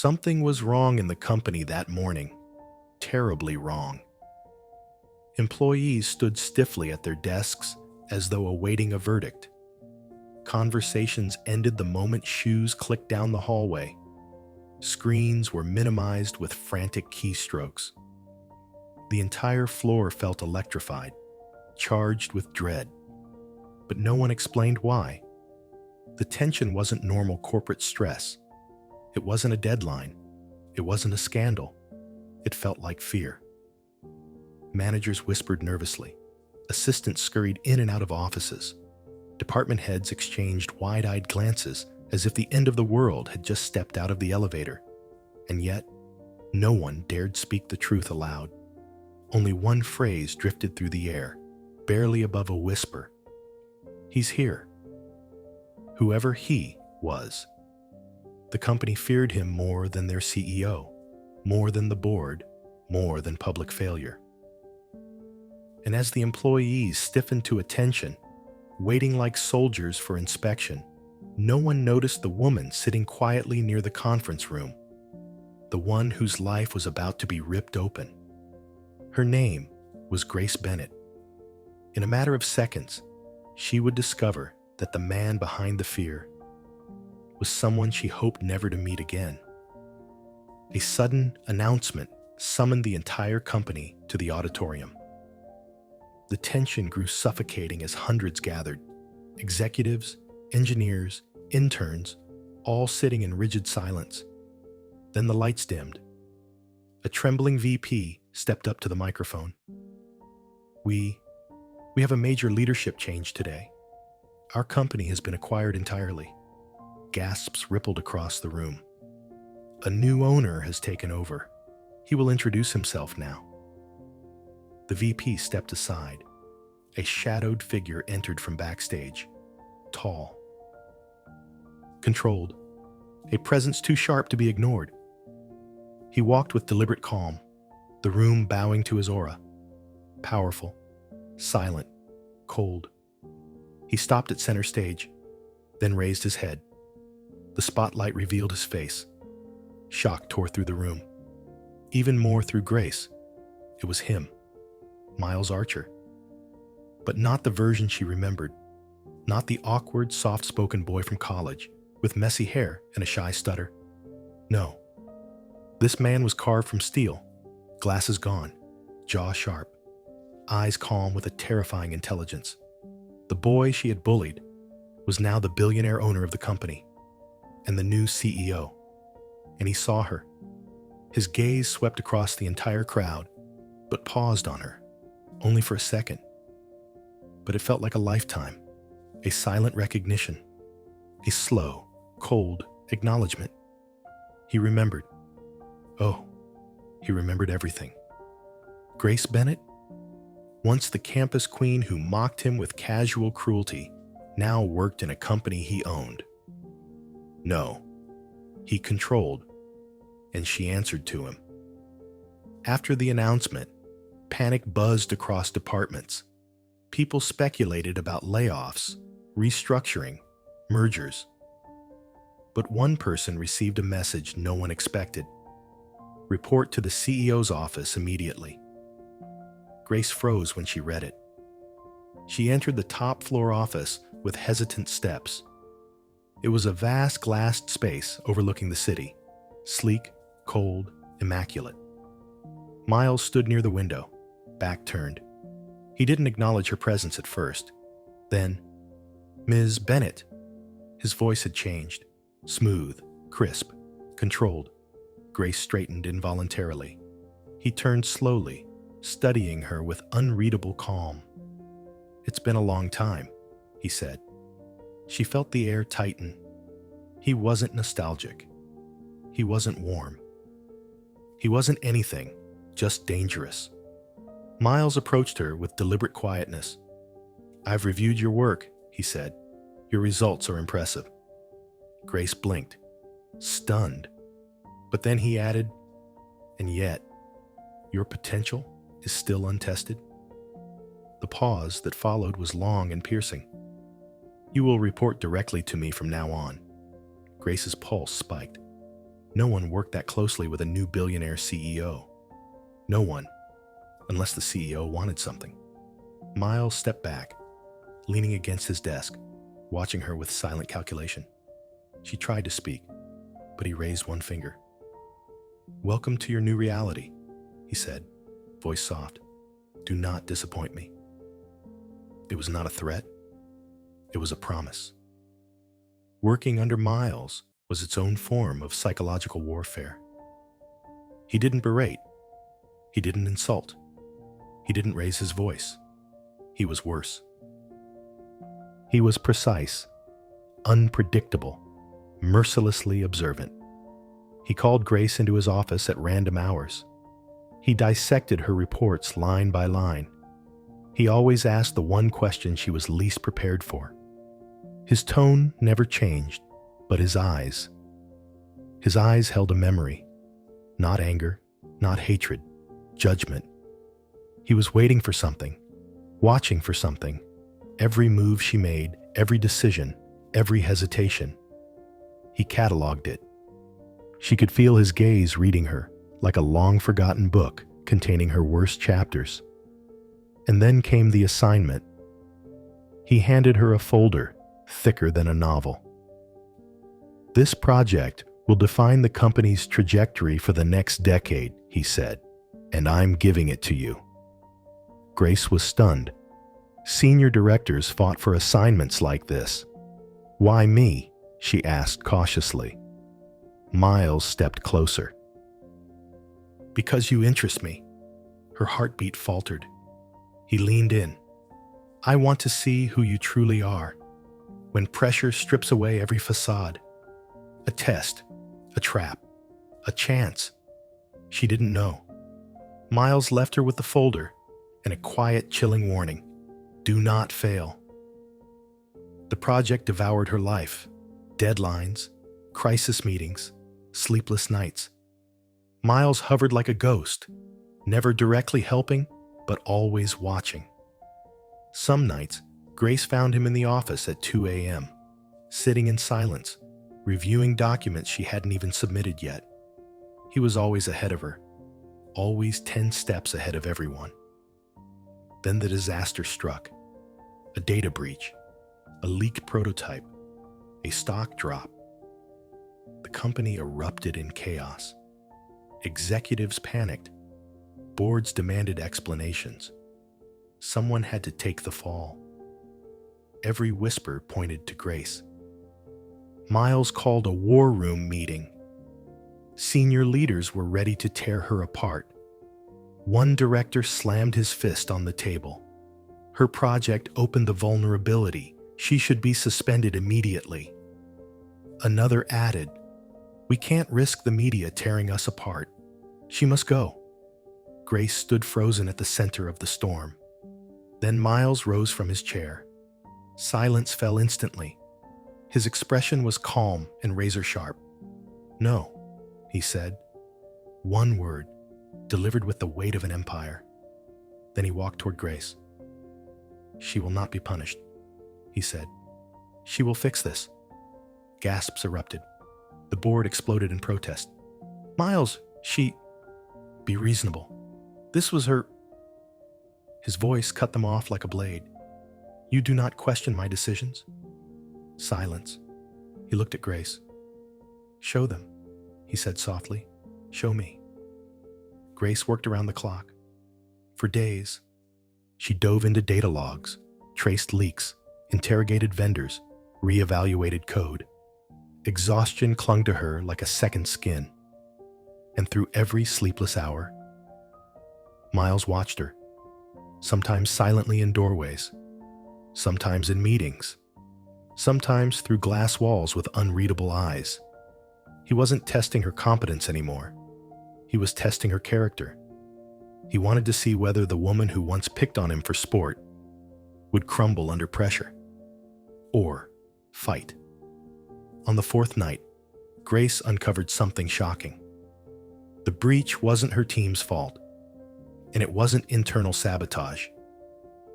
Something was wrong in the company that morning. Terribly wrong. Employees stood stiffly at their desks as though awaiting a verdict. Conversations ended the moment shoes clicked down the hallway. Screens were minimized with frantic keystrokes. The entire floor felt electrified, charged with dread. But no one explained why. The tension wasn't normal corporate stress. It wasn't a deadline. It wasn't a scandal. It felt like fear. Managers whispered nervously. Assistants scurried in and out of offices. Department heads exchanged wide-eyed glances as if the end of the world had just stepped out of the elevator. And yet, no one dared speak the truth aloud. Only one phrase drifted through the air, barely above a whisper. "He's here." Whoever he was. The company feared him more than their CEO, more than the board, more than public failure. And as the employees stiffened to attention, waiting like soldiers for inspection, no one noticed the woman sitting quietly near the conference room, the one whose life was about to be ripped open. Her name was Grace Bennett. In a matter of seconds, she would discover that the man behind the fear was someone she hoped never to meet again. A sudden announcement summoned the entire company to the auditorium. The tension grew suffocating as hundreds gathered. Executives, engineers, interns, all sitting in rigid silence. Then the lights dimmed. A trembling VP stepped up to the microphone. We have a major leadership change today. Our company has been acquired entirely." Gasps rippled across the room. "A new owner has taken over. He will introduce himself now." The VP stepped aside. A shadowed figure entered from backstage. Tall. Controlled. A presence too sharp to be ignored. He walked with deliberate calm, the room bowing to his aura. Powerful. Silent. Cold. He stopped at center stage, then raised his head. The spotlight revealed his face. Shock tore through the room. Even more through Grace. It was him. Miles Archer. But not the version she remembered. Not the awkward, soft-spoken boy from college, with messy hair and a shy stutter. No. This man was carved from steel, glasses gone, jaw sharp, eyes calm with a terrifying intelligence. The boy she had bullied was now the billionaire owner of the company and the new CEO. And he saw her. His gaze swept across the entire crowd, but paused on her, only for a second. But it felt like a lifetime, a silent recognition, a slow, cold acknowledgement. He remembered. Oh, he remembered everything. Grace Bennett? Once the campus queen who mocked him with casual cruelty, now worked in a company he owned. No, he controlled, and she answered to him. After the announcement, panic buzzed across departments. People speculated about layoffs, restructuring, mergers. But one person received a message no one expected. Report to the CEO's office immediately. Grace froze when she read it. She entered the top-floor office with hesitant steps. It was a vast glassed space overlooking the city, sleek, cold, immaculate. Miles stood near the window, back turned. He didn't acknowledge her presence at first. Then, "Ms. Bennett." His voice had changed, smooth, crisp, controlled. Grace straightened involuntarily. He turned slowly, studying her with unreadable calm. "It's been a long time," he said. She felt the air tighten. He wasn't nostalgic. He wasn't warm. He wasn't anything, just dangerous. Miles approached her with deliberate quietness. "I've reviewed your work," he said. "Your results are impressive." Grace blinked, stunned. But then he added, "And yet, your potential is still untested." The pause that followed was long and piercing. "You will report directly to me from now on." Grace's pulse spiked. No one worked that closely with a new billionaire CEO. No one, unless the CEO wanted something. Miles stepped back, leaning against his desk, watching her with silent calculation. She tried to speak, but he raised one finger. "Welcome to your new reality," he said, voice soft. "Do not disappoint me." It was not a threat. It was a promise. Working under Miles was its own form of psychological warfare. He didn't berate. He didn't insult. He didn't raise his voice. He was worse. He was precise, unpredictable, mercilessly observant. He called Grace into his office at random hours. He dissected her reports line by line. He always asked the one question she was least prepared for. His tone never changed, but his eyes held a memory. Not anger, not hatred, judgment. He was waiting for something, watching for something. Every move she made, every decision, every hesitation. He cataloged it. She could feel his gaze reading her, like a long-forgotten book containing her worst chapters. And then came the assignment. He handed her a folder, thicker than a novel. "This project will define the company's trajectory for the next decade," he said, "and I'm giving it to you." Grace was stunned. Senior directors fought for assignments like this. "Why me?" she asked cautiously. Miles stepped closer. "Because you interest me." Her heartbeat faltered. He leaned in. "I want to see who you truly are, when pressure strips away every facade. A test, a trap, a chance." She didn't know. Miles left her with the folder and a quiet, chilling warning. Do not fail. The project devoured her life. Deadlines, crisis meetings, sleepless nights. Miles hovered like a ghost, never directly helping, but always watching. Some nights, Grace found him in the office at 2 a.m., sitting in silence, reviewing documents she hadn't even submitted yet. He was always ahead of her, always 10 steps ahead of everyone. Then the disaster struck. A data breach, a leaked prototype, a stock drop. The company erupted in chaos. Executives panicked. Boards demanded explanations. Someone had to take the fall. Every whisper pointed to Grace. Miles called a war room meeting. Senior leaders were ready to tear her apart. One director slammed his fist on the table. Her project opened the vulnerability. She should be suspended immediately. Another added, "We can't risk the media tearing us apart. She must go." Grace stood frozen at the center of the storm. Then Miles rose from his chair. Silence fell instantly. His expression was calm and razor-sharp. "No," he said. One word, delivered with the weight of an empire. Then he walked toward Grace. "She will not be punished," he said. "She will fix this." Gasps erupted. The board exploded in protest. "Miles, be reasonable. This was her—" His voice cut them off like a blade. "You do not question my decisions?" Silence. He looked at Grace. "Show them," he said softly. "Show me." Grace worked around the clock. For days, she dove into data logs, traced leaks, interrogated vendors, reevaluated code. Exhaustion clung to her like a second skin. And through every sleepless hour, Miles watched her, sometimes silently in doorways, sometimes in meetings, sometimes through glass walls with unreadable eyes. He wasn't testing her competence anymore. He was testing her character. He wanted to see whether the woman who once picked on him for sport would crumble under pressure, or fight. On the fourth night, Grace uncovered something shocking. The breach wasn't her team's fault, and it wasn't internal sabotage.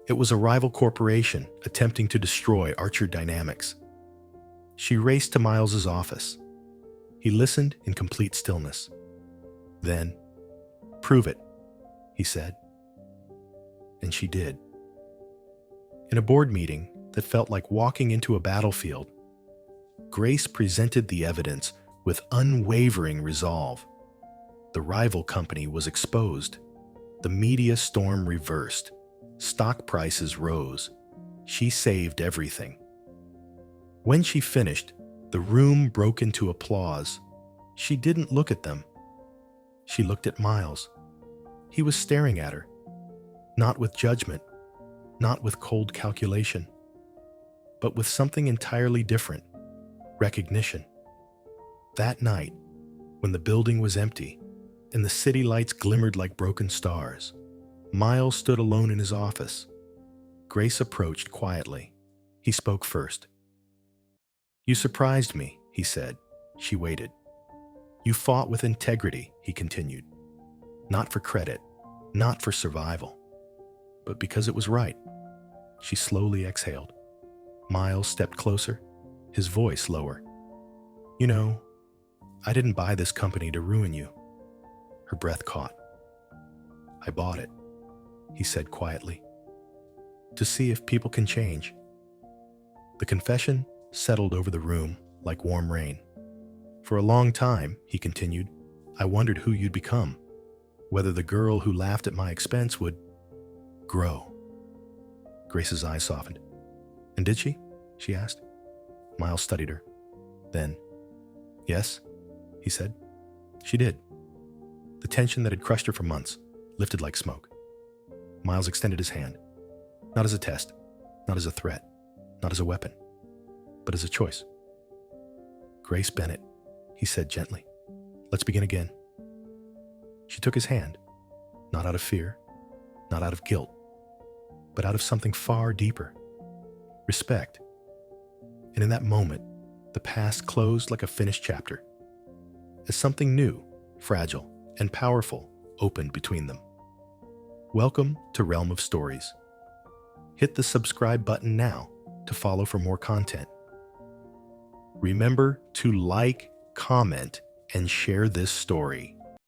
It was a rival corporation attempting to destroy Archer Dynamics. She raced to Miles's office. He listened in complete stillness. Then, "Prove it," he said. And she did. In a board meeting that felt like walking into a battlefield, Grace presented the evidence with unwavering resolve. The rival company was exposed. The media storm reversed. Stock prices rose. She saved everything. When she finished, the room broke into applause. She didn't look at them. She looked at Miles. He was staring at her, not with judgment, not with cold calculation, but with something entirely different: recognition. That night, when the building was empty and the city lights glimmered like broken stars, Miles stood alone in his office. Grace approached quietly. He spoke first. "You surprised me," he said. She waited. "You fought with integrity," he continued. "Not for credit, not for survival, but because it was right." She slowly exhaled. Miles stepped closer, his voice lower. "You know, I didn't buy this company to ruin you." Her breath caught. "I bought it," he said quietly, "to see if people can change." The confession settled over the room like warm rain. "For a long time," he continued, "I wondered who you'd become, whether the girl who laughed at my expense would grow." Grace's eyes softened. "And did she?" she asked. Miles studied her. Then, "Yes," he said. "She did." The tension that had crushed her for months lifted like smoke. Miles extended his hand, not as a test, not as a threat, not as a weapon, but as a choice. "Grace Bennett," he said gently, "let's begin again." She took his hand, not out of fear, not out of guilt, but out of something far deeper: respect. And in that moment, the past closed like a finished chapter, as something new, fragile, and powerful opened between them. Welcome to Realm of Stories. Hit the subscribe button now to follow for more content. Remember to like, comment, and share this story.